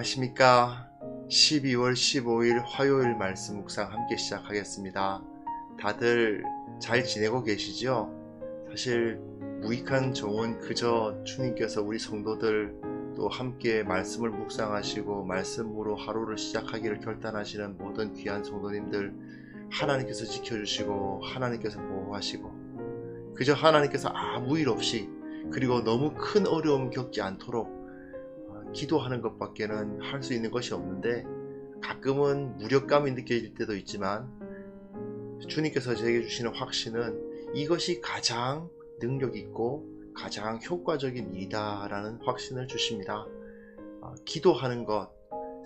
안녕하십니까. 12월 15일 화요일 말씀 묵상 함께 시작하겠습니다. 다들 잘 지내고 계시죠? 사실 무익한 종은 그저 주님께서 우리 성도들 또 함께 말씀을 묵상하시고 말씀으로 하루를 시작하기를 결단하시는 모든 귀한 성도님들 하나님께서 지켜주시고 하나님께서 보호하시고 그저 하나님께서 아무 일 없이 그리고 너무 큰 어려움 겪지 않도록 기도하는 것밖에는 할 수 있는 것이 없는데, 가끔은 무력감이 느껴질 때도 있지만 주님께서 제게 주시는 확신은 이것이 가장 능력 있고 가장 효과적인 일이다 라는 확신을 주십니다. 기도하는 것,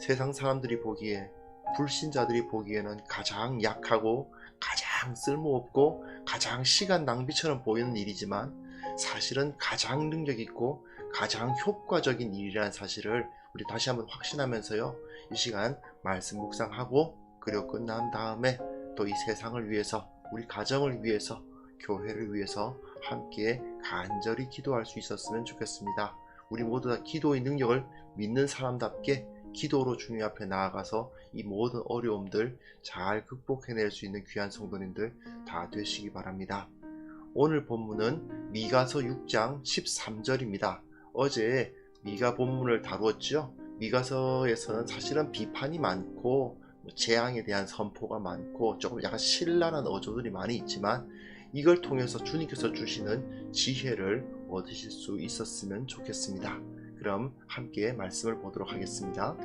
세상 사람들이 보기에, 불신자들이 보기에는 가장 약하고 가장 쓸모없고 가장 시간 낭비처럼 보이는 일이지만 사실은 가장 능력 있고 가장 효과적인 일이라는 사실을 우리 다시 한번 확신하면서요, 이 시간 말씀 묵상하고 그리고 끝난 다음에 또 이 세상을 위해서, 우리 가정을 위해서, 교회를 위해서 함께 간절히 기도할 수 있었으면 좋겠습니다. 우리 모두 다 기도의 능력을 믿는 사람답게 기도로 주님 앞에 나아가서 이 모든 어려움들 잘 극복해낼 수 있는 귀한 성도님들 다 되시기 바랍니다. 오늘 본문은 미가서 6장 13절입니다. 어제 미가 본문을 다루었죠. 미가서에서는 사실은 비판이 많고 재앙에 대한 선포가 많고 조금 약간 신랄한 어조들이 많이 있지만 이걸 통해서 주님께서 주시는 지혜를 얻으실 수 있었으면 좋겠습니다. 그럼 함께 말씀을 보도록 하겠습니다.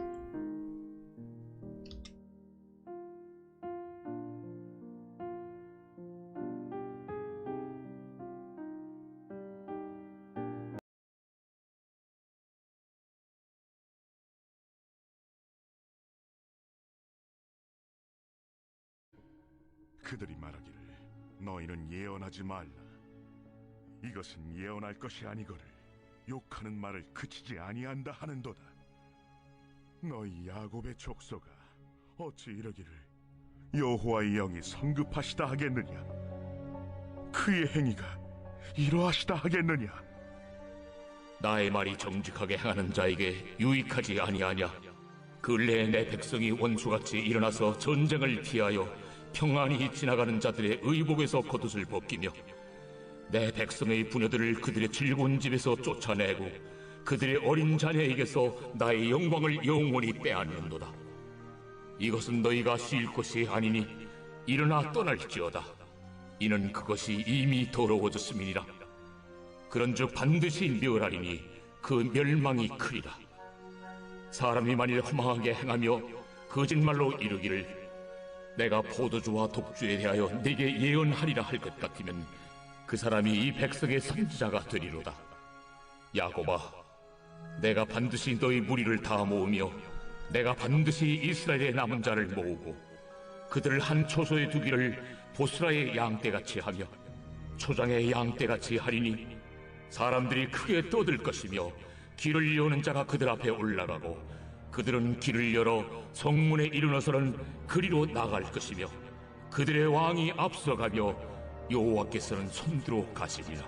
그들이 말하기를 너희는 예언하지 말라. 이것은 예언할 것이 아니거늘 욕하는 말을 그치지 아니한다 하는도다. 너희 야곱의 족속아, 어찌 이러기를 여호와의 영이 성급하시다 하겠느냐? 그의 행위가 이러하시다 하겠느냐? 나의 말이 정직하게 행하는 자에게 유익하지 아니하냐? 근래에 내 백성이 원수같이 일어나서 전쟁을 피하여 평안히 지나가는 자들의 의복에서 겉옷을 벗기며 내 백성의 부녀들을 그들의 즐거운 집에서 쫓아내고 그들의 어린 자녀에게서 나의 영광을 영원히 빼앗는도다. 이것은 너희가 쉴 것이 아니니 일어나 떠날지어다. 이는 그것이 이미 더러워졌음이니라. 그런즉 반드시 멸하리니 그 멸망이 크리라. 사람이 만일 허망하게 행하며 거짓말로 이르기를 내가 포도주와 독주에 대하여 네게 예언하리라 할 것 같으면 그 사람이 이 백성의 선지자가 되리로다. 야곱아, 내가 반드시 너희 무리를 다 모으며 내가 반드시 이스라엘의 남은 자를 모으고 그들을 한 초소에 두기를 보스라의 양떼같이 하며 초장의 양떼같이 하리니 사람들이 크게 떠들 것이며 길을 여는 자가 그들 앞에 올라가고 그들은 길을 열어 성문에 이르러서는 그리로 나갈 것이며 그들의 왕이 앞서가며 여호와께서는 손들어 가시리라.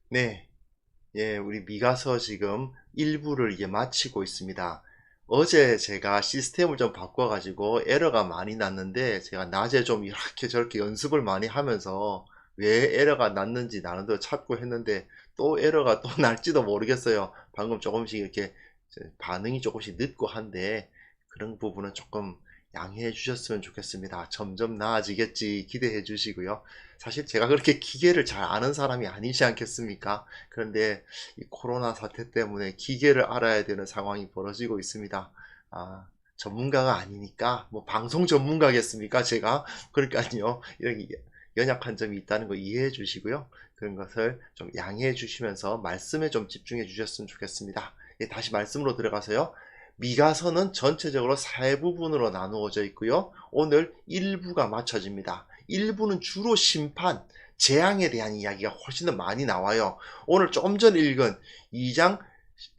네, 우리 미가서 지금 1부를 이제 마치고 있습니다. 어제 제가 시스템을 좀 바꿔가지고 에러가 많이 났는데 제가 낮에 좀 이렇게 저렇게 연습을 많이 하면서 왜 에러가 났는지 나름대로 찾고 했는데 또 에러가 또 날지도 모르겠어요. 방금 조금씩 이렇게 반응이 조금씩 늦고 한데 그런 부분은 조금 양해해 주셨으면 좋겠습니다. 점점 나아지겠지 기대해 주시고요. 사실 제가 그렇게 기계를 잘 아는 사람이 아니지 않겠습니까? 그런데 이 코로나 사태 때문에 기계를 알아야 되는 상황이 벌어지고 있습니다. 전문가가 아니니까 뭐 방송 전문가겠습니까? 제가 그러니까요. 이런 연약한 점이 있다는 거 이해해 주시고요. 그런 것을 좀 양해해 주시면서 말씀에 좀 집중해 주셨으면 좋겠습니다. 다시 말씀으로 들어가서요. 미가서는 전체적으로 세 부분으로 나누어져 있고요. 오늘 1부가 마쳐집니다. 1부는 주로 심판, 재앙에 대한 이야기가 훨씬 더 많이 나와요. 오늘 조금 전 읽은 2장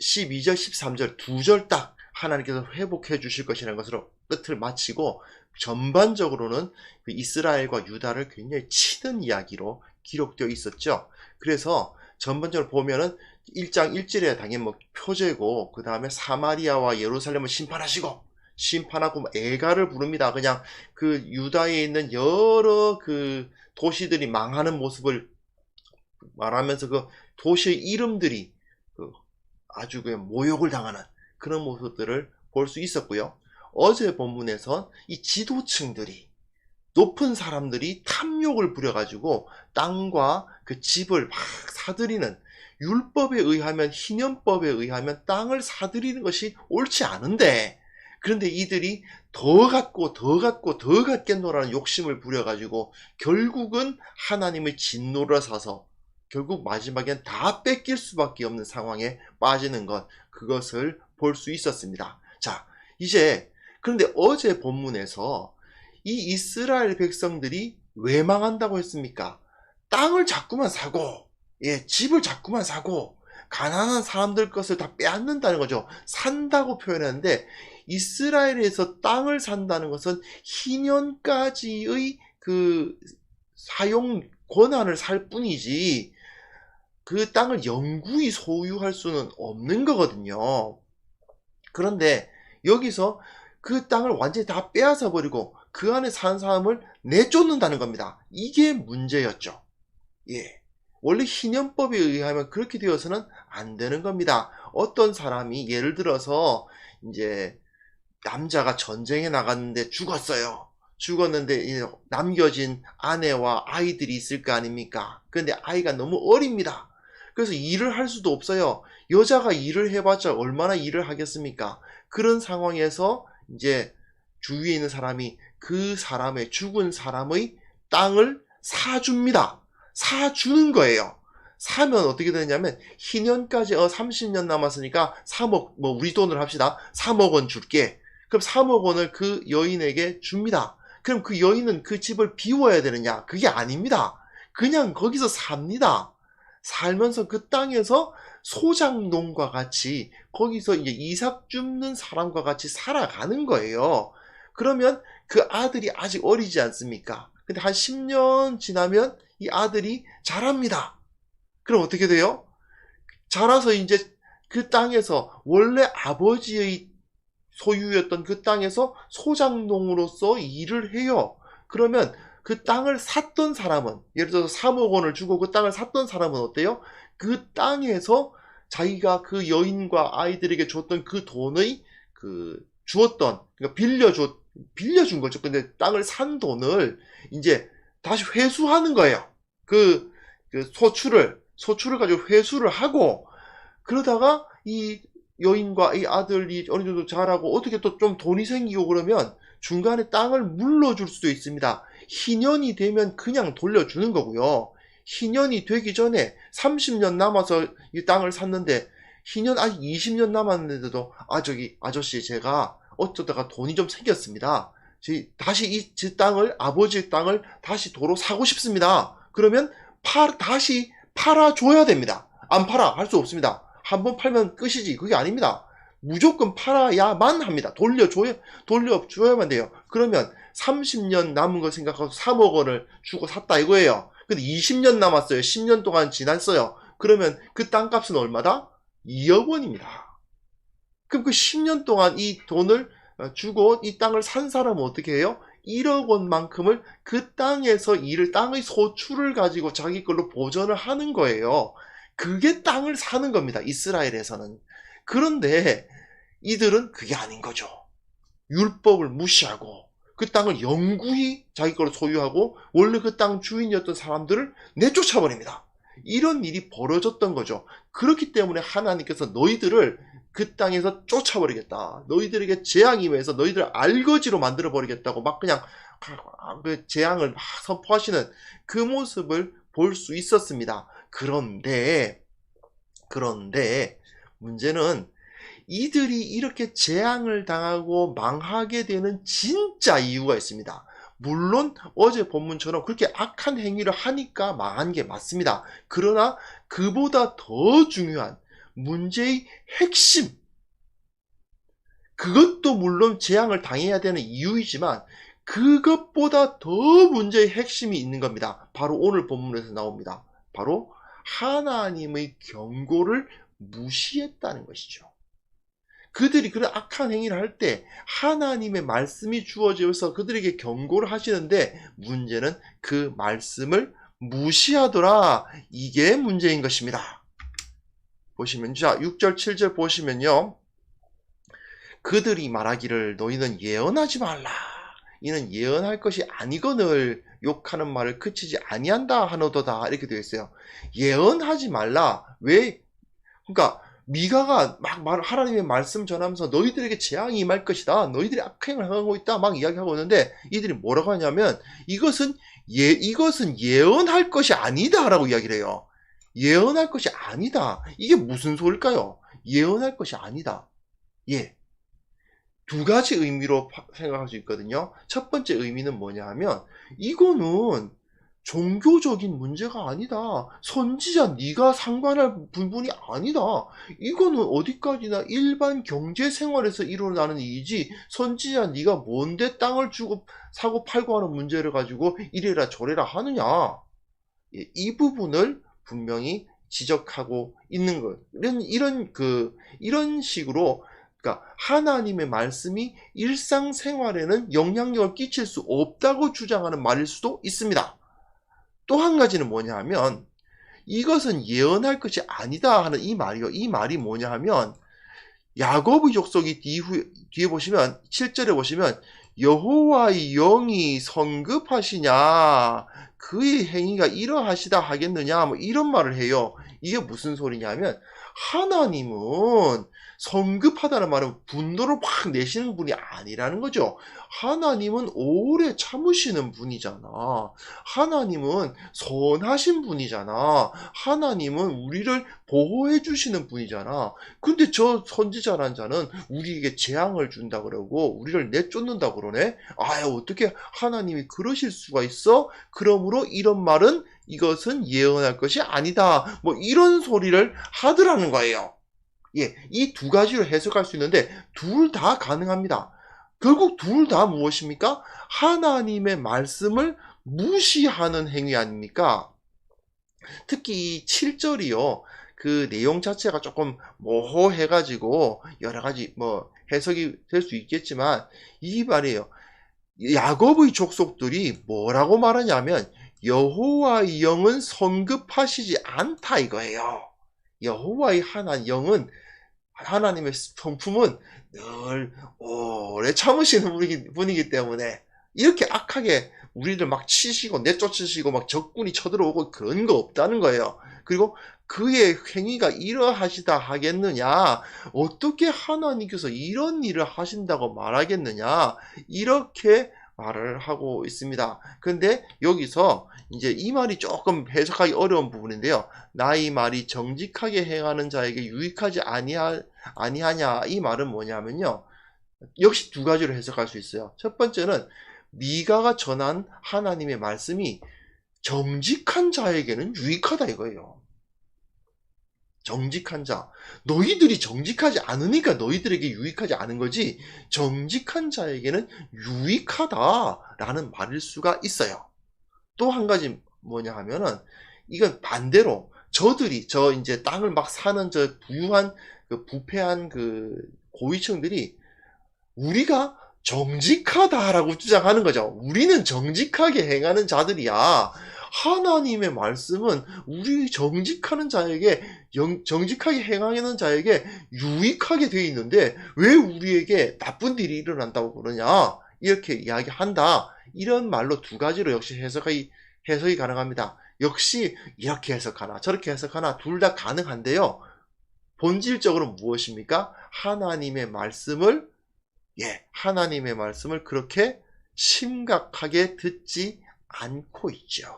12절, 13절 두 절 딱 하나님께서 회복해 주실 것이라는 것으로 끝을 마치고, 전반적으로는 그 이스라엘과 유다를 굉장히 치는 이야기로 기록되어 있었죠. 그래서 전반적으로 보면은 1장 1절에 당연히 뭐 표제고, 그 다음에 사마리아와 예루살렘을 심판하시고, 심판하고 애가를 부릅니다. 그냥 그 유다에 있는 여러 그 도시들이 망하는 모습을 말하면서 그 도시의 이름들이 그 아주 그 모욕을 당하는 그런 모습들을 볼 수 있었고요. 어제 본문에선 이 지도층들이, 높은 사람들이 탐욕을 부려가지고 땅과 그 집을 막 사들이는, 율법에 의하면, 희년법에 의하면 땅을 사들이는 것이 옳지 않은데, 그런데 이들이 더 갖고 더 갖고 더 갖겠노라는 욕심을 부려가지고 결국은 하나님의 진노를 사서 결국 마지막엔 다 뺏길 수밖에 없는 상황에 빠지는 것, 그것을 볼 수 있었습니다. 자, 이제 그런데 어제 본문에서 이 이스라엘 백성들이 왜 망한다고 했습니까? 땅을 자꾸만 사고, 집을 자꾸만 사고, 가난한 사람들 것을 다 빼앗는다는 거죠. 산다고 표현했는데, 이스라엘에서 땅을 산다는 것은 희년까지의 그 사용 권한을 살 뿐이지, 그 땅을 영구히 소유할 수는 없는 거거든요. 그런데 여기서 그 땅을 완전히 다 빼앗아 버리고 그 안에 사는 사람을 내쫓는다는 겁니다. 이게 문제였죠. 원래 희년법에 의하면 그렇게 되어서는 안 되는 겁니다. 어떤 사람이 예를 들어서 이제 남자가 전쟁에 나갔는데 죽었어요. 죽었는데 남겨진 아내와 아이들이 있을 거 아닙니까? 그런데 아이가 너무 어립니다. 그래서 일을 할 수도 없어요. 여자가 일을 해봤자 얼마나 일을 하겠습니까? 그런 상황에서 이제 주위에 있는 사람이 그 사람의, 죽은 사람의 땅을 사줍니다. 사주는 거예요. 사면 어떻게 되냐면, 희년까지 30년 남았으니까 3억, 뭐 우리 돈으로 합시다. 3억 원 줄게. 그럼 3억 원을 그 여인에게 줍니다. 그럼 그 여인은 그 집을 비워야 되느냐? 그게 아닙니다. 그냥 거기서 삽니다. 살면서 그 땅에서 소작농과 같이, 거기서 이제 이삭 줍는 사람과 같이 살아가는 거예요. 그러면 그 아들이 아직 어리지 않습니까? 근데 한 10년 지나면 이 아들이 자랍니다. 그럼 어떻게 돼요? 자라서 이제 그 땅에서, 원래 아버지의 소유였던 그 땅에서 소작농으로서 일을 해요. 그러면 그 땅을 샀던 사람은, 예를 들어서 3억 원을 주고 그 땅을 샀던 사람은 어때요? 그 땅에서 자기가 그 여인과 아이들에게 줬던 그 돈의 주었던, 그러니까 빌려준 거죠. 근데 땅을 산 돈을 이제 다시 회수하는 거예요. 그 소출을 가지고 회수를 하고, 그러다가 이 여인과 이 아들이 어느 정도 자라고 어떻게 또 좀 돈이 생기고 그러면 중간에 땅을 물러줄 수도 있습니다. 희년이 되면 그냥 돌려주는 거고요. 희년이 되기 전에 30년 남아서 이 땅을 샀는데, 희년 아직 20년 남았는데도, 아저씨 제가 어쩌다가 돈이 좀 생겼습니다. 다시 이 땅을, 아버지의 땅을 다시 도로 사고 싶습니다. 그러면 다시 팔아줘야 됩니다. 안 팔아 할 수 없습니다. 한번 팔면 끝이지. 그게 아닙니다. 무조건 팔아야만 합니다. 돌려줘야만 돼요. 그러면 30년 남은 거 생각하고 3억 원을 주고 샀다 이거예요. 근데 20년 남았어요. 10년 동안 지났어요. 그러면 그 땅값은 얼마다? 2억 원입니다. 그럼 그 10년 동안 이 돈을 주고 이 땅을 산 사람은 어떻게 해요? 1억 원만큼을 그 땅에서 땅의 소출을 가지고 자기 걸로 보전을 하는 거예요. 그게 땅을 사는 겁니다. 이스라엘에서는. 그런데 이들은 그게 아닌 거죠. 율법을 무시하고 그 땅을 영구히 자기 걸로 소유하고 원래 그 땅 주인이었던 사람들을 내쫓아버립니다. 이런 일이 벌어졌던 거죠. 그렇기 때문에 하나님께서 너희들을 그 땅에서 쫓아버리겠다. 너희들에게 재앙이 임해서 너희들을 알거지로 만들어버리겠다고 막 그냥 그 재앙을 막 선포하시는 그 모습을 볼 수 있었습니다. 그런데 문제는 이들이 이렇게 재앙을 당하고 망하게 되는 진짜 이유가 있습니다. 물론 어제 본문처럼 그렇게 악한 행위를 하니까 망한 게 맞습니다. 그러나 그보다 더 중요한 문제의 핵심, 그것도 물론 재앙을 당해야 되는 이유이지만 그것보다 더 문제의 핵심이 있는 겁니다. 바로 오늘 본문에서 나옵니다. 바로 하나님의 경고를 무시했다는 것이죠. 그들이 그런 악한 행위를 할 때 하나님의 말씀이 주어져서 그들에게 경고를 하시는데 문제는 그 말씀을 무시하더라. 이게 문제인 것입니다. 보시면 자 6절 7절 보시면요. 그들이 말하기를 너희는 예언하지 말라. 이는 예언할 것이 아니거늘 욕하는 말을 그치지 아니한다 하노도다. 이렇게 되어 있어요. 예언하지 말라. 왜? 그러니까 미가가 막 하나님의 말씀 전하면서 너희들에게 재앙이 임할 것이다. 너희들이 악행을 하고 있다. 막 이야기하고 있는데 이들이 뭐라고 하냐면 이것은 예언할 것이 아니다 라고 이야기를 해요. 예언할 것이 아니다. 이게 무슨 소릴까요? 예언할 것이 아니다. 예. 두 가지 의미로 생각할 수 있거든요. 첫 번째 의미는 뭐냐 하면 이거는 종교적인 문제가 아니다. 선지자 네가 상관할 부분이 아니다. 이거는 어디까지나 일반 경제 생활에서 일어나는 일이지 선지자 네가 뭔데 땅을 주고 사고 팔고 하는 문제를 가지고 이래라 저래라 하느냐. 이 부분을 분명히 지적하고 있는 것. 이런 식으로 그러니까 하나님의 말씀이 일상생활에는 영향력을 끼칠 수 없다고 주장하는 말일 수도 있습니다. 또 한 가지는 뭐냐 하면 이것은 예언할 것이 아니다 하는 이 말이요. 이 말이 뭐냐 하면 야곱의 족속이 뒤에 보시면 7절에 보시면 여호와의 영이 성급하시냐 그의 행위가 이러하시다 하겠느냐 뭐 이런 말을 해요. 이게 무슨 소리냐면 하나님은 성급하다는 말은 분노를 확 내시는 분이 아니라는 거죠. 하나님은 오래 참으시는 분이잖아. 하나님은 선하신 분이잖아. 하나님은 우리를 보호해 주시는 분이잖아. 근데 저 선지자란 자는 우리에게 재앙을 준다 그러고 우리를 내쫓는다 그러네. 아, 어떻게 하나님이 그러실 수가 있어? 그러므로 이런 말은 이것은 예언할 것이 아니다. 뭐 이런 소리를 하더라는 거예요. 예, 이 두 가지로 해석할 수 있는데 둘 다 가능합니다. 결국 둘 다 무엇입니까? 하나님의 말씀을 무시하는 행위 아닙니까? 특히 이 7절이요. 그 내용 자체가 조금 모호해가지고 여러 가지 뭐 해석이 될 수 있겠지만 이 말이에요. 야곱의 족속들이 뭐라고 말하냐면 여호와의 영은 성급하시지 않다 이거예요. 여호와의 영은 하나님의 성품은 늘 오래 참으시는 분이기 때문에 이렇게 악하게 우리를 막 치시고 내쫓으시고 막 적군이 쳐들어오고 그런 거 없다는 거예요. 그리고 그의 행위가 이러하시다 하겠느냐? 어떻게 하나님께서 이런 일을 하신다고 말하겠느냐? 이렇게 말을 하고 있습니다. 근데 여기서 이제 이 말이 조금 해석하기 어려운 부분인데요. 나의 말이 정직하게 행하는 자에게 유익하지 아니하냐 이 말은 뭐냐면요. 역시 두 가지로 해석할 수 있어요. 첫 번째는 미가가 전한 하나님의 말씀이 정직한 자에게는 유익하다 이거예요. 정직한 자. 너희들이 정직하지 않으니까 너희들에게 유익하지 않은 거지 정직한 자에게는 유익하다라는 말일 수가 있어요. 또 한 가지 뭐냐 하면은 이건 반대로 저 이제 땅을 막 사는 저 부유한 그 부패한 그 고위층들이 우리가 정직하다라고 주장하는 거죠. 우리는 정직하게 행하는 자들이야. 하나님의 말씀은 우리 정직하는 자에게 정직하게 행하는 자에게 유익하게 되어 있는데 왜 우리에게 나쁜 일이 일어난다고 그러냐 이렇게 이야기한다. 이런 말로 두 가지로 역시 해석이 가능합니다. 역시 이렇게 해석하나 저렇게 해석하나 둘 다 가능한데요. 본질적으로 무엇입니까? 하나님의 말씀을 그렇게 심각하게 듣지 않고 있죠.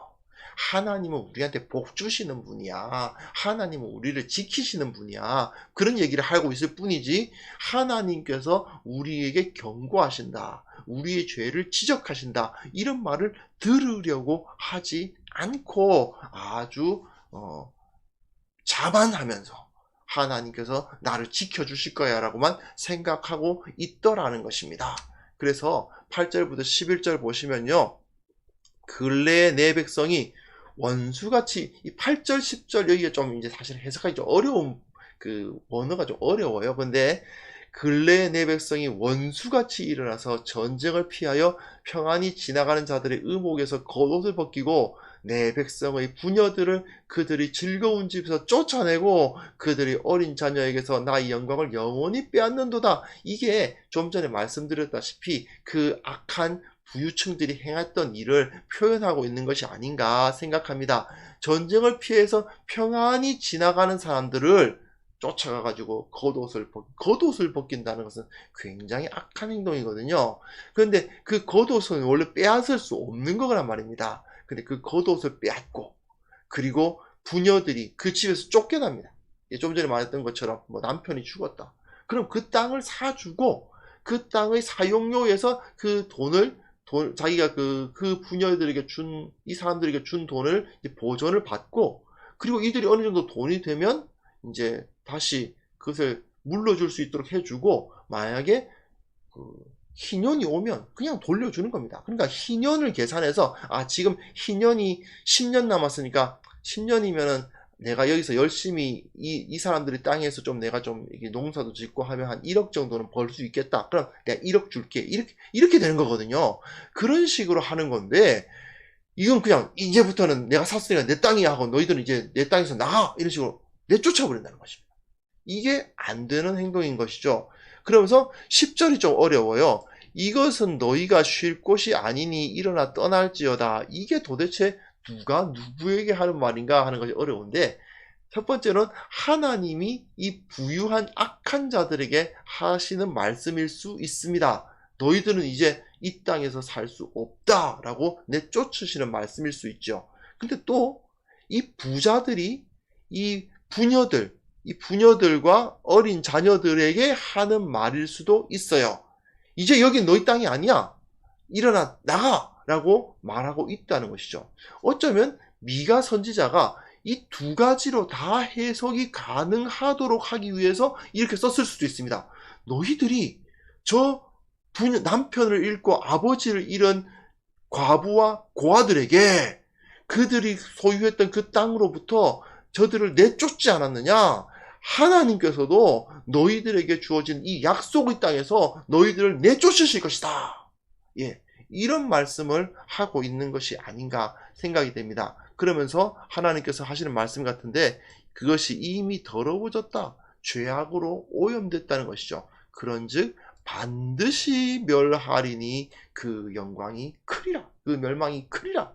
하나님은 우리한테 복 주시는 분이야. 하나님은 우리를 지키시는 분이야. 그런 얘기를 하고 있을 뿐이지 하나님께서 우리에게 경고하신다. 우리의 죄를 지적하신다. 이런 말을 들으려고 하지 않고 아주 자만하면서 하나님께서 나를 지켜주실 거야 라고만 생각하고 있더라는 것입니다. 그래서 8절부터 11절 보시면요, 근래에 내 백성이 원수같이, 이 8절 10절 여기가 좀 이제 사실 해석하기 좀 어려운, 그 원어가 좀 어려워요. 근데 근래에 내 백성이 원수같이 일어나서 전쟁을 피하여 평안히 지나가는 자들의 의목에서 겉옷을 벗기고 내 백성의 부녀들을 그들이 즐거운 집에서 쫓아내고 그들이 어린 자녀에게서 나의 영광을 영원히 빼앗는도다. 이게 좀 전에 말씀드렸다시피 그 악한 부유층들이 행했던 일을 표현하고 있는 것이 아닌가 생각합니다. 전쟁을 피해서 평안히 지나가는 사람들을 쫓아가가지고 겉옷을 벗긴다는 것은 굉장히 악한 행동이거든요. 그런데 그 겉옷은 원래 빼앗을 수 없는 거란 말입니다. 근데 그 겉옷을 빼앗고, 그리고 부녀들이 그 집에서 쫓겨납니다. 좀 전에 말했던 것처럼 뭐 남편이 죽었다. 그럼 그 땅을 사주고 그 땅의 사용료에서 그 돈을 자기가 그 부녀들에게 이 사람들에게 준 돈을 보전을 받고, 그리고 이들이 어느 정도 돈이 되면 이제 다시 그것을 물러줄 수 있도록 해주고, 만약에 희년이 오면 그냥 돌려주는 겁니다. 그러니까 희년을 계산해서, 지금 희년이 10년 남았으니까 10년이면은 내가 여기서 열심히 이 사람들이 땅에서 좀 내가 좀 농사도 짓고 하면 한 1억 정도는 벌 수 있겠다. 그럼 내가 1억 줄게. 이렇게 되는 거거든요. 그런 식으로 하는 건데, 이건 그냥 이제부터는 내가 샀으니까 내 땅이야 하고 너희들은 이제 내 땅에서 나가! 이런 식으로 내쫓아 버린다는 것입니다. 이게 안 되는 행동인 것이죠. 그러면서 10절이 좀 어려워요. 이것은 너희가 쉴 곳이 아니니 일어나 떠날지어다. 이게 도대체 누가 누구에게 하는 말인가 하는 것이 어려운데, 첫 번째는 하나님이 이 부유한 악한 자들에게 하시는 말씀일 수 있습니다. 너희들은 이제 이 땅에서 살 수 없다라고 내쫓으시는 말씀일 수 있죠. 근데 또 이 부자들이 이 부녀들과 어린 자녀들에게 하는 말일 수도 있어요. 이제 여기 너희 땅이 아니야. 일어나 나가! 라고 말하고 있다는 것이죠. 어쩌면 미가 선지자가 이 두 가지로 다 해석이 가능하도록 하기 위해서 이렇게 썼을 수도 있습니다. 너희들이 저 남편을 잃고 아버지를 잃은 과부와 고아들에게 그들이 소유했던 그 땅으로부터 저들을 내쫓지 않았느냐? 하나님께서도 너희들에게 주어진 이 약속의 땅에서 너희들을 내쫓으실 것이다. 예, 이런 말씀을 하고 있는 것이 아닌가 생각이 됩니다. 그러면서 하나님께서 하시는 말씀 같은데, 그것이 이미 더러워졌다, 죄악으로 오염됐다는 것이죠. 그런즉 반드시 멸하리니 그 영광이 크리라, 그 멸망이 크리라.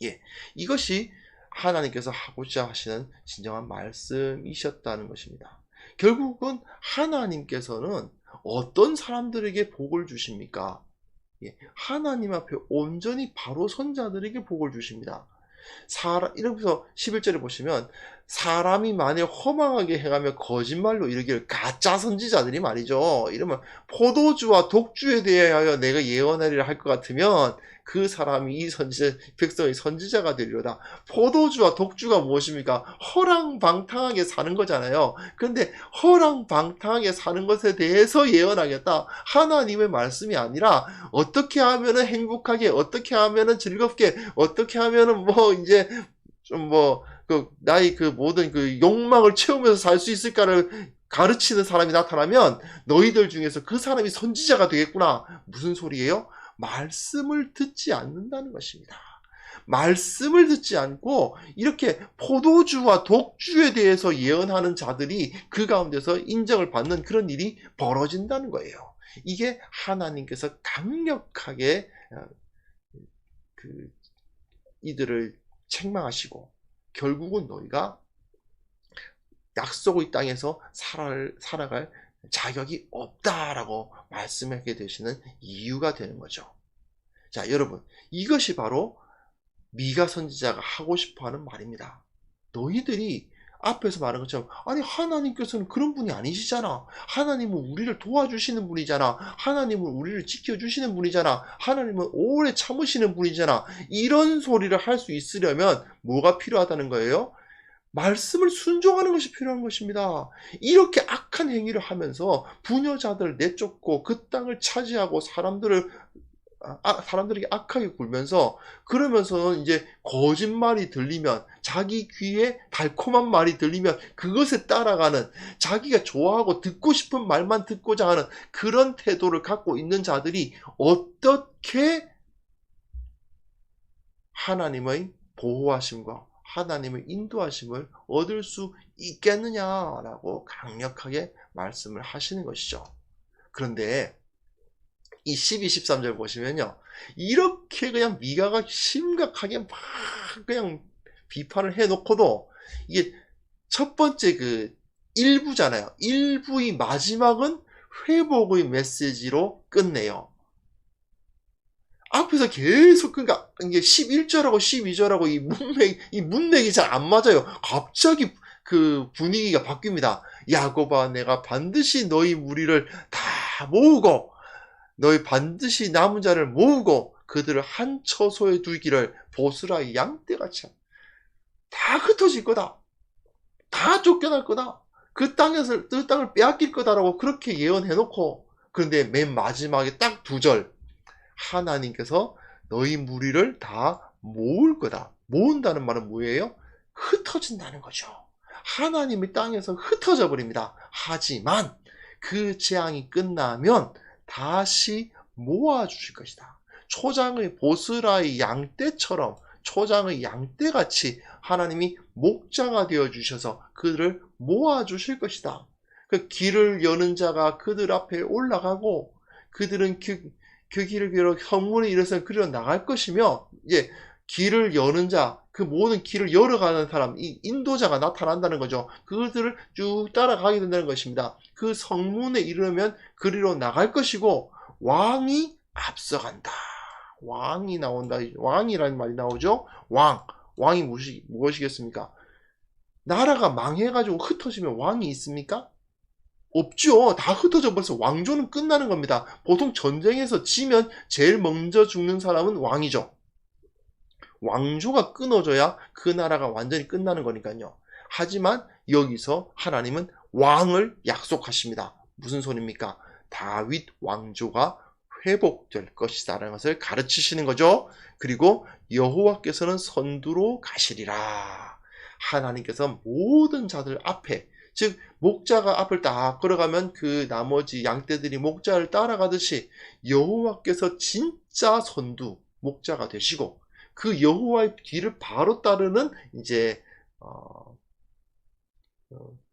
예, 이것이 하나님께서 하고자 하시는 진정한 말씀이셨다는 것입니다. 결국은 하나님께서는 어떤 사람들에게 복을 주십니까? 하나님 앞에 온전히 바로 선 자들에게 복을 주십니다. 이러면서 11절에 보시면, 사람이 만약 허망하게 행하며 거짓말로 이르기를, 가짜 선지자들이 말이죠. 이러면 포도주와 독주에 대하여 내가 예언하리라 할 것 같으면 그 사람이 이 백성의 선지자가 되리로다. 포도주와 독주가 무엇입니까? 허랑방탕하게 사는 거잖아요. 그런데 허랑방탕하게 사는 것에 대해서 예언하겠다, 하나님의 말씀이 아니라 어떻게 하면은 행복하게, 어떻게 하면은 즐겁게, 어떻게 하면은 이제 좀 나의 그 모든 그 욕망을 채우면서 살 수 있을까를 가르치는 사람이 나타나면 너희들 중에서 그 사람이 선지자가 되겠구나. 무슨 소리예요? 말씀을 듣지 않는다는 것입니다. 말씀을 듣지 않고 이렇게 포도주와 독주에 대해서 예언하는 자들이 그 가운데서 인정을 받는 그런 일이 벌어진다는 거예요. 이게 하나님께서 강력하게 이들을 책망하시고, 결국은 너희가 약속의 땅에서 살아갈 자격이 없다라고 말씀하게 되시는 이유가 되는 거죠. 자, 여러분, 이것이 바로 미가 선지자가 하고 싶어하는 말입니다. 너희들이 앞에서 말한 것처럼, 아니 하나님께서는 그런 분이 아니시잖아. 하나님은 우리를 도와주시는 분이잖아. 하나님은 우리를 지켜주시는 분이잖아. 하나님은 오래 참으시는 분이잖아. 이런 소리를 할 수 있으려면 뭐가 필요하다는 거예요? 말씀을 순종하는 것이 필요한 것입니다. 이렇게 악한 행위를 하면서 부녀자들 내쫓고 그 땅을 차지하고 사람들에게 악하게 굴면서, 그러면서 이제 거짓말이 들리면, 자기 귀에 달콤한 말이 들리면 그것에 따라가는, 자기가 좋아하고 듣고 싶은 말만 듣고자 하는 그런 태도를 갖고 있는 자들이 어떻게 하나님의 보호하심과 하나님의 인도하심을 얻을 수 있겠느냐라고 강력하게 말씀을 하시는 것이죠. 그런데 이 12, 13절 보시면요, 이렇게 그냥 미가가 심각하게 막 그냥 비판을 해놓고도, 이게 첫 번째 그 1부잖아요. 1부의 마지막은 회복의 메시지로 끝내요. 앞에서 계속, 그러니까 이게 11절하고 12절하고 이 문맥이 잘 안 맞아요. 갑자기 그 분위기가 바뀝니다. 야곱아, 내가 반드시 너희 무리를 다 모으고, 너희 반드시 남은 자를 모으고 그들을 한 처소에 두기를 보스라의 양떼같이 다 흩어질 거다. 다 쫓겨날 거다. 그 땅을 빼앗길 거다라고 그렇게 예언해놓고, 그런데 맨 마지막에 딱 2절, 하나님께서 너희 무리를 다 모을 거다. 모은다는 말은 뭐예요? 흩어진다는 거죠. 하나님의 땅에서 흩어져 버립니다. 하지만 그 재앙이 끝나면 다시 모아주실 것이다. 초장의 보스라의 양떼처럼, 초장의 양떼같이 하나님이 목자가 되어주셔서 그들을 모아주실 것이다. 그 길을 여는 자가 그들 앞에 올라가고, 그들은 그 길을 길어 성문에 이르러서 그리로 나갈 것이며, 이제 길을 여는 자, 그 모든 길을 열어가는 사람, 이 인도자가 나타난다는 거죠. 그들을 쭉 따라가게 된다는 것입니다. 그 성문에 이르면 그리로 나갈 것이고, 왕이 앞서간다. 왕이 나온다. 왕이라는 말이 나오죠. 왕이 무엇이겠습니까? 나라가 망해가지고 흩어지면 왕이 있습니까? 없죠. 다 흩어져 벌써 왕조는 끝나는 겁니다. 보통 전쟁에서 지면 제일 먼저 죽는 사람은 왕이죠. 왕조가 끊어져야 그 나라가 완전히 끝나는 거니까요. 하지만 여기서 하나님은 왕을 약속하십니다. 무슨 소리입니까? 다윗 왕조가 회복될 것이다 라는 것을 가르치시는 거죠. 그리고 여호와께서는 선두로 가시리라. 하나님께서 모든 자들 앞에, 즉 목자가 앞을 딱 걸어가면 그 나머지 양떼들이 목자를 따라가듯이 여호와께서 진짜 선두 목자가 되시고, 그 여호와의 뒤를 바로 따르는 이제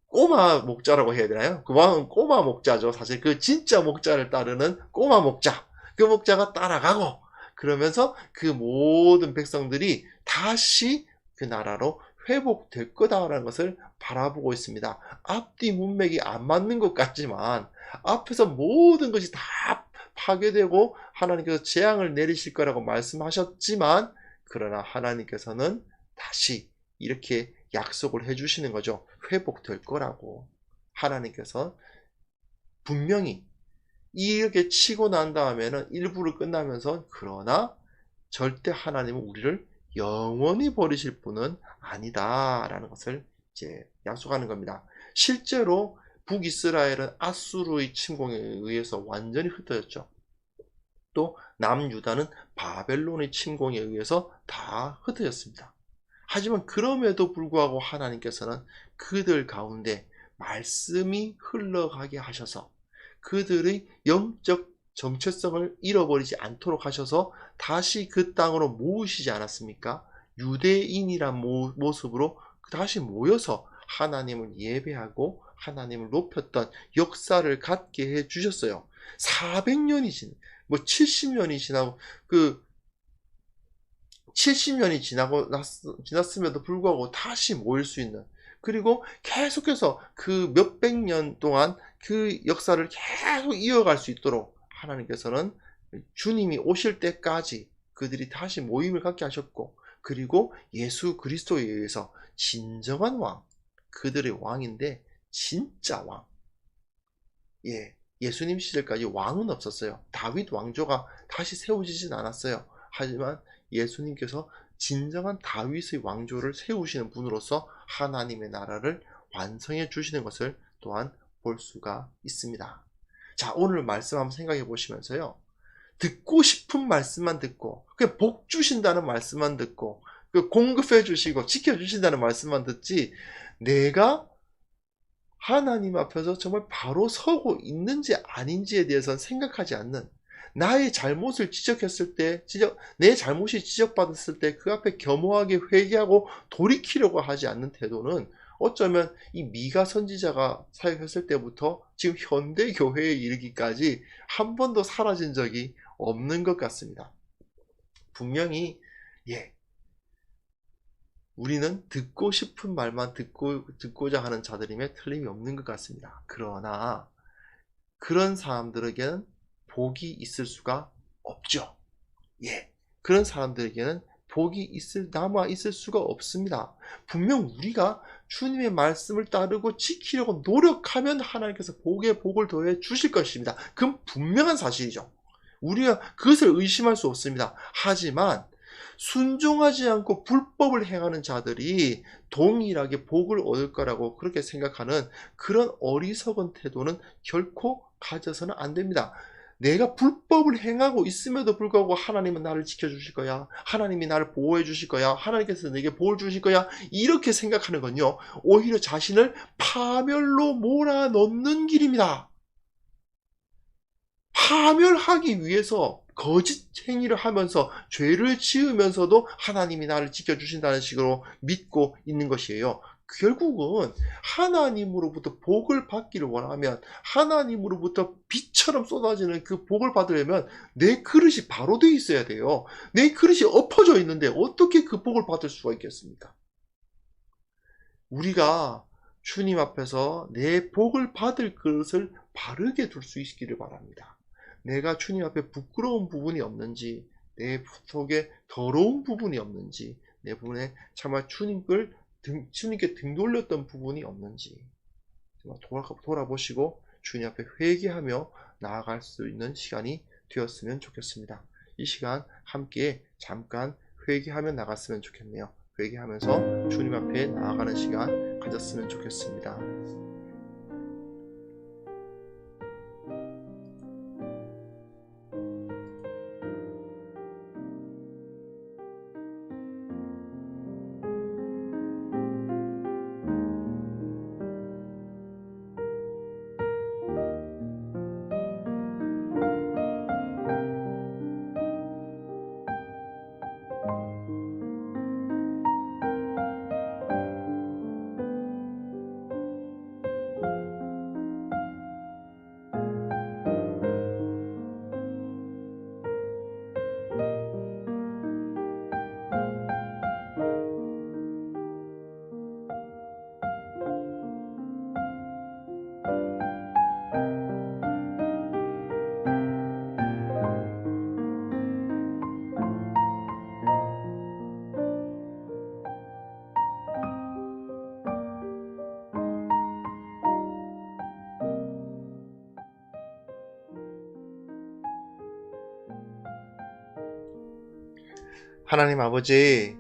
꼬마 목자라고 해야 되나요? 그 왕은 꼬마 목자죠. 사실 그 진짜 목자를 따르는 꼬마 목자, 그 목자가 따라가고, 그러면서 그 모든 백성들이 다시 그 나라로 회복될 거다라는 것을 바라보고 있습니다. 앞뒤 문맥이 안 맞는 것 같지만, 앞에서 모든 것이 다 파괴되고 하나님께서 재앙을 내리실 거라고 말씀하셨지만, 그러나 하나님께서는 다시 이렇게 약속을 해주시는 거죠. 회복될 거라고. 하나님께서 분명히 이렇게 치고 난 다음에는 일부를 끝나면서, 그러나 절대 하나님은 우리를 영원히 버리실 분은 아니다 라는 것을 이제 약속하는 겁니다. 실제로 북이스라엘은 아수르의 침공에 의해서 완전히 흩어졌죠. 또 남유다는 바벨론의 침공에 의해서 다 흩어졌습니다. 하지만 그럼에도 불구하고 하나님께서는 그들 가운데 말씀이 흘러가게 하셔서 그들의 영적 정체성을 잃어버리지 않도록 하셔서 다시 그 땅으로 모으시지 않았습니까? 유대인이란 모습으로 다시 모여서 하나님을 예배하고 하나님을 높였던 역사를 갖게 해주셨어요. 400년이 70년이 지나고, 70년이 지났음에도 불구하고 다시 모일 수 있는, 그리고 계속해서 그 몇백 년 동안 그 역사를 계속 이어갈 수 있도록 하나님께서는 주님이 오실 때까지 그들이 다시 모임을 갖게 하셨고, 그리고 예수 그리스도에 의해서 진정한 왕, 그들의 왕인데 진짜 왕, 예수님 시절까지 왕은 없었어요. 다윗 왕조가 다시 세워지진 않았어요. 하지만 예수님께서 진정한 다윗의 왕조를 세우시는 분으로서 하나님의 나라를 완성해 주시는 것을 또한 볼 수가 있습니다. 자, 오늘 말씀 한번 생각해 보시면서요. 듣고 싶은 말씀만 듣고, 그냥 복 주신다는 말씀만 듣고, 공급해 주시고 지켜 주신다는 말씀만 듣지, 내가 하나님 앞에서 정말 바로 서고 있는지 아닌지에 대해서는 생각하지 않는, 나의 잘못을 지적했을 때, 내 잘못이 지적받았을 때 그 앞에 겸허하게 회개하고 돌이키려고 하지 않는 태도는 어쩌면 이 미가 선지자가 사역했을 때부터 지금 현대 교회에 이르기까지 한 번도 사라진 적이 없는 것 같습니다. 분명히 우리는 듣고 싶은 말만 듣고자 하는 자들임에 틀림이 없는 것 같습니다. 그러나 그런 사람들에게는 복이 있을 수가 없죠. 그런 사람들에게는 복이 남아 있을 수가 없습니다. 분명 우리가 주님의 말씀을 따르고 지키려고 노력하면 하나님께서 복을 더해 주실 것입니다. 그건 분명한 사실이죠. 우리가 그것을 의심할 수 없습니다. 하지만 순종하지 않고 불법을 행하는 자들이 동일하게 복을 얻을 거라고 그렇게 생각하는 그런 어리석은 태도는 결코 가져서는 안 됩니다. 내가 불법을 행하고 있음에도 불구하고 하나님은 나를 지켜주실 거야, 하나님이 나를 보호해 주실 거야, 하나님께서 내게 복을 주실 거야, 이렇게 생각하는 건요, 오히려 자신을 파멸로 몰아넣는 길입니다. 파멸하기 위해서 거짓 행위를 하면서 죄를 지으면서도 하나님이 나를 지켜주신다는 식으로 믿고 있는 것이에요. 결국은 하나님으로부터 복을 받기를 원하면, 하나님으로부터 빛처럼 쏟아지는 그 복을 받으려면 내 그릇이 바로 되어 있어야 돼요. 내 그릇이 엎어져 있는데 어떻게 그 복을 받을 수가 있겠습니까? 우리가 주님 앞에서 내 복을 받을 그릇을 바르게 둘 수 있기를 바랍니다. 내가 주님 앞에 부끄러운 부분이 없는지, 내 속에 더러운 부분이 없는지, 내 부분에 정말 주님께 등 돌렸던 부분이 없는지 돌아보시고 주님 앞에 회개하며 나아갈 수 있는 시간이 되었으면 좋겠습니다. 이 시간 함께 잠깐 회개하며 나갔으면 좋겠네요. 회개하면서 주님 앞에 나아가는 시간 가졌으면 좋겠습니다. 하나님 아버지,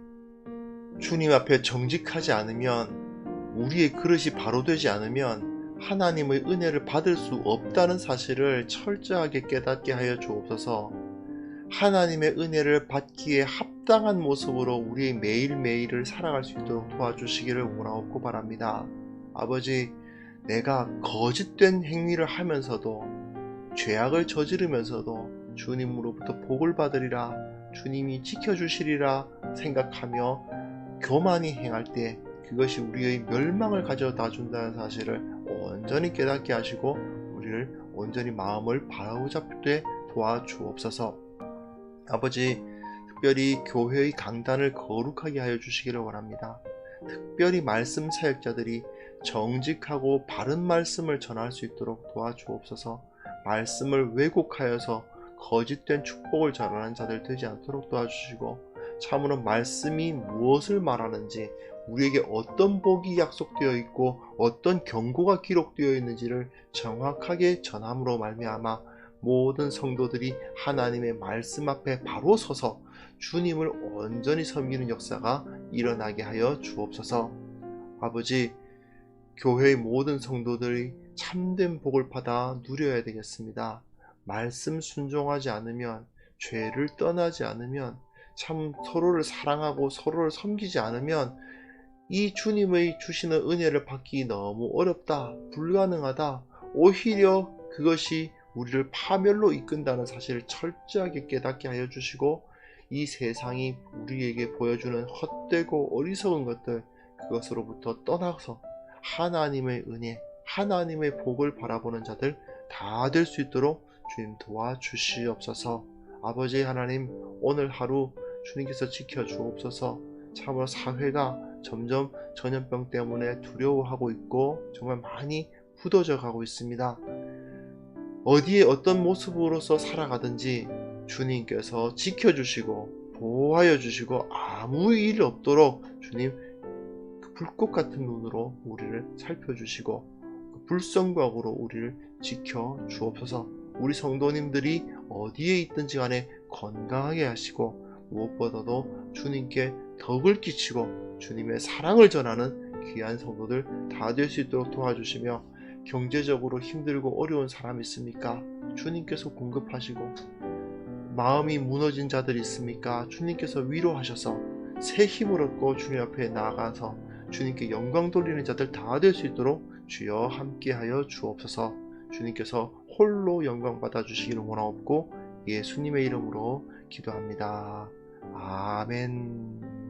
주님 앞에 정직하지 않으면, 우리의 그릇이 바로 되지 않으면 하나님의 은혜를 받을 수 없다는 사실을 철저하게 깨닫게 하여 주옵소서. 하나님의 은혜를 받기에 합당한 모습으로 우리의 매일매일을 살아갈 수 있도록 도와주시기를 원하옵고 바랍니다. 아버지, 내가 거짓된 행위를 하면서도, 죄악을 저지르면서도 주님으로부터 복을 받으리라, 주님이 지켜주시리라 생각하며 교만히 행할 때 그것이 우리의 멸망을 가져다 준다는 사실을 온전히 깨닫게 하시고 우리를 온전히 마음을 바로잡게 도와주옵소서. 아버지, 특별히 교회의 강단을 거룩하게 하여 주시기를 원합니다. 특별히 말씀 사역자들이 정직하고 바른 말씀을 전할 수 있도록 도와주옵소서. 말씀을 왜곡하여서 거짓된 축복을 전하는 자들 되지 않도록 도와주시고, 참으로 말씀이 무엇을 말하는지, 우리에게 어떤 복이 약속되어 있고 어떤 경고가 기록되어 있는지를 정확하게 전함으로 말미암아 모든 성도들이 하나님의 말씀 앞에 바로 서서 주님을 온전히 섬기는 역사가 일어나게 하여 주옵소서. 아버지, 교회의 모든 성도들이 참된 복을 받아 누려야 되겠습니다. 말씀 순종하지 않으면, 죄를 떠나지 않으면, 참 서로를 사랑하고 서로를 섬기지 않으면 이 주님의 주시는 은혜를 받기 너무 어렵다, 불가능하다, 오히려 그것이 우리를 파멸로 이끈다는 사실을 철저하게 깨닫게 하여 주시고, 이 세상이 우리에게 보여주는 헛되고 어리석은 것들, 그것으로부터 떠나서 하나님의 은혜, 하나님의 복을 바라보는 자들 다 될 수 있도록 주님 도와주시옵소서. 아버지 하나님, 오늘 하루 주님께서 지켜주옵소서. 참으로 사회가 점점 전염병 때문에 두려워하고 있고 정말 많이 굳어져 가고 있습니다. 어디에 어떤 모습으로서 살아가든지 주님께서 지켜주시고 보호하여 주시고 아무 일 없도록 주님 그 불꽃 같은 눈으로 우리를 살펴주시고 그 불성각으로 우리를 지켜주옵소서. 우리 성도님들이 어디에 있든지 간에 건강하게 하시고 무엇보다도 주님께 덕을 끼치고 주님의 사랑을 전하는 귀한 성도들 다 될 수 있도록 도와주시며, 경제적으로 힘들고 어려운 사람 있습니까? 주님께서 공급하시고, 마음이 무너진 자들 있습니까? 주님께서 위로하셔서 새 힘을 얻고 주님 앞에 나아가서 주님께 영광 돌리는 자들 다 될 수 있도록 주여 함께하여 주옵소서. 주님께서 홀로 영광 받아 주시기를 원하옵고 예수님의 이름으로 기도합니다. 아멘.